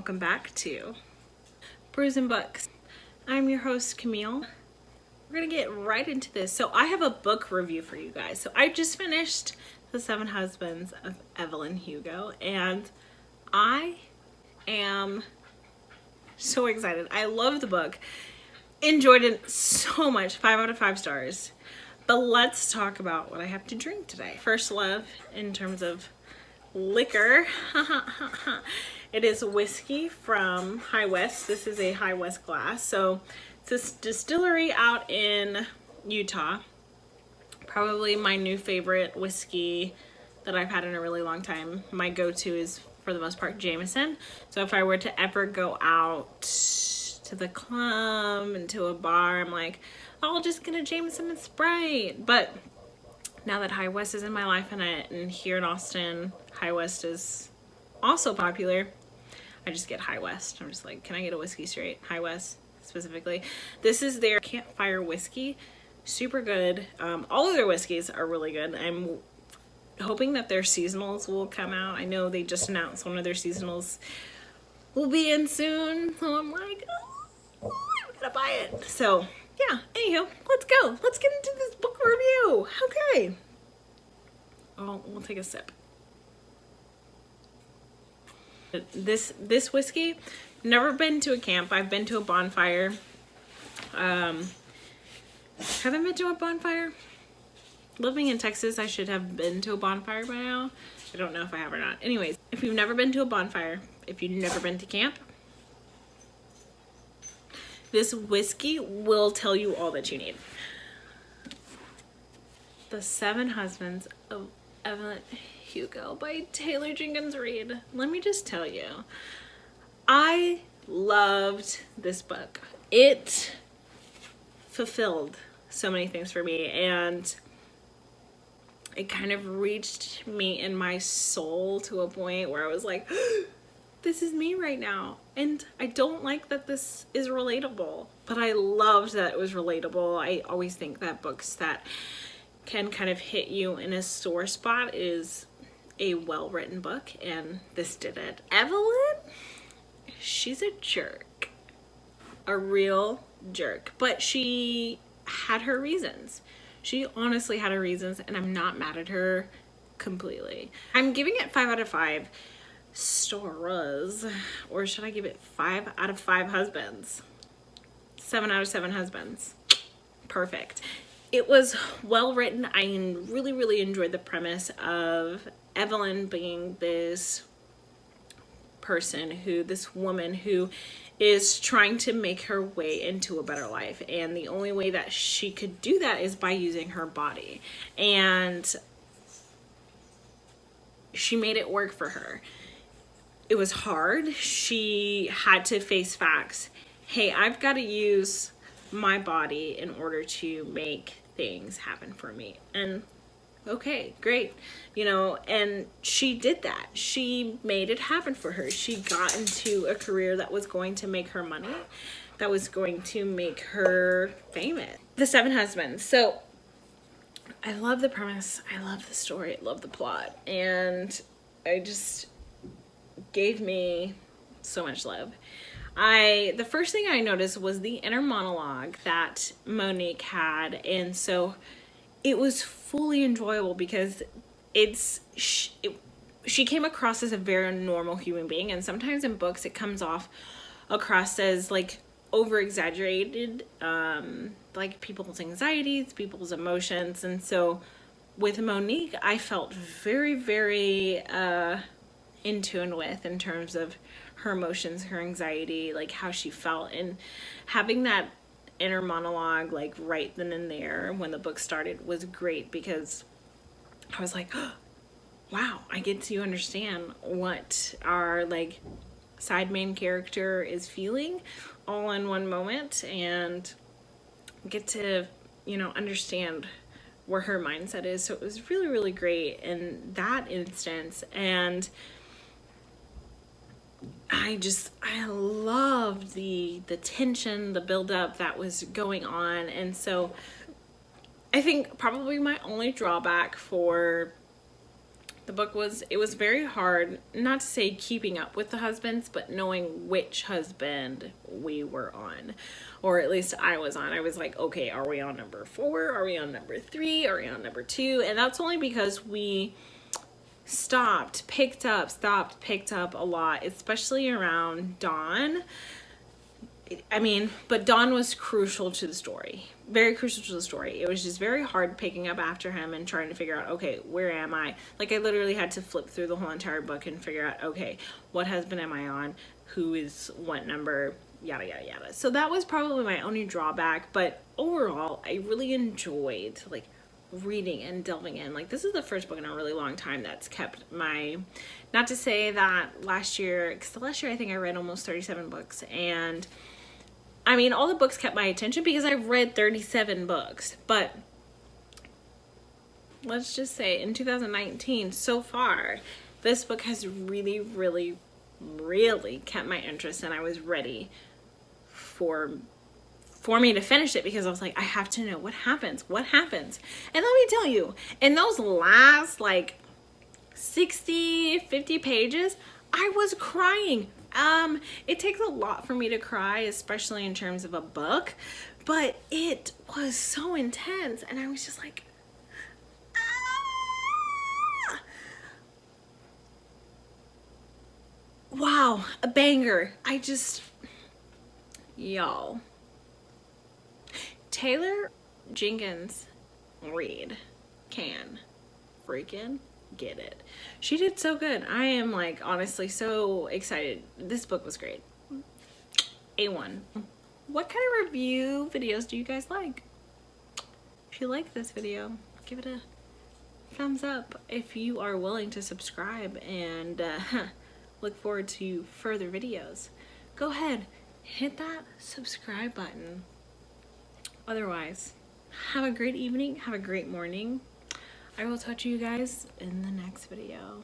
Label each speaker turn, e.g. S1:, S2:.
S1: welcome back to Brews and Books. I'm your host, Camille. We're gonna get right into this. So I have a book review for you guys. So I just finished The 7 Husbands of Evelyn Hugo, and I am so excited. I love the book. Enjoyed it so much. 5 out of 5 stars. But let's talk about what I have to drink today. First love in terms of liquor. It is whiskey from High West. This is a High West glass. So it's a distillery out in Utah. Probably my new favorite whiskey that I've had in a really long time. My go-to is, for the most part, Jameson. So if I were to ever go out to the club and to a bar, I'm like, I'll just get a Jameson and Sprite. But now that High West is in my life and here in Austin, High West is also popular, I just get High West. I'm just like, can I get a whiskey straight? High West specifically. This is their campfire whiskey. Super good. All of their whiskeys are really good. I'm hoping that their seasonals will come out. I know they just announced one of their seasonals will be in soon. So I'm like, oh, I'm gonna buy it. So yeah, anywho, let's go. Let's get into this book review. Okay. Oh, we'll take a sip. This whiskey, never been to a camp. I've been to a bonfire. Haven't been to a bonfire. Living in Texas, I should have been to a bonfire by now. I don't know if I have or not. Anyways, if you've never been to a bonfire, if you've never been to camp, this whiskey will tell you all that you need. The 7 Husbands of Evelyn Hugo by Taylor Jenkins Reid. Let me just tell you, I loved this book. It fulfilled so many things for me, and it kind of reached me in my soul to a point where I was like, this is me right now. And I don't like that this is relatable, but I loved that it was relatable. I always think that books that can kind of hit you in a sore spot is a well-written book, and this did it. Evelyn, she's a jerk. A real jerk. But she had her reasons. She honestly had her reasons, and I'm not mad at her completely. I'm giving it 5 out of 5 stars, or should I give it 5 out of 5 husbands? 7 out of 7 husbands. Perfect. It was well written. I really enjoyed the premise of Evelyn being this woman who is trying to make her way into a better life, and the only way that she could do that is by using her body, and she made it work for her. It was hard. She had to face facts. Hey, I've got to use my body in order to make things happen for me. And okay, great. And she did that. She made it happen for her. She got into a career that was going to make her money, that was going to make her famous. The 7 Husbands. So I love the premise. I love the story. I love the plot. And I just gave me so much love. The first thing I noticed was the inner monologue that Monique had, and so it was fully enjoyable because she came across as a very normal human being, and sometimes in books it comes off across as like over exaggerated, like people's anxieties, people's emotions. And so with Monique, I felt very in tune with, in terms of her emotions, her anxiety, like how she felt, and having that inner monologue like right then and there when the book started was great, because I was like, oh, wow, I get to understand what our like side main character is feeling all in one moment, and get to understand where her mindset is. So it was really great in that instance. And I loved the tension, the buildup that was going on. And so I think probably my only drawback for The book was, it was very hard, not to say keeping up with the husbands, but knowing which husband we were on, or at least I was on. I was like, okay, are we on number 4? Are we on number 3? Are we on number 2? And that's only because we stopped, picked up a lot, especially around Dawn. I mean, but Dawn was crucial to the story. Very crucial to the story. It was just very hard picking up after him and trying to figure out, okay, where am I? Like, I literally had to flip through the whole entire book and figure out, okay, what husband am I on? Who is what number? Yada, yada, yada. So that was probably my only drawback. But overall, I really enjoyed, like, reading and delving in. Like, this is the first book in a really long time that's kept my, not to say that last year, because last year I think I read almost 37 books, and I mean, all the books kept my attention because I've read 37 books, but let's just say in 2019, so far, this book has really, really, really kept my interest, and I was ready for me to finish it because I was like, I have to know what happens. And let me tell you, in those last like 60, 50 pages, I was crying. It takes a lot for me to cry, especially in terms of a book, but it was so intense, and I was just like, ah! Wow, a banger. Y'all. Taylor Jenkins Reid can freaking get it. She did so good. I am like honestly so excited. This book was great. A1. What kind of review videos do you guys like? If you like this video, give it a thumbs up. If you are willing to subscribe and look forward to further videos, go ahead, hit that subscribe button. Otherwise, have a great evening, have a great morning. I will talk to you guys in the next video.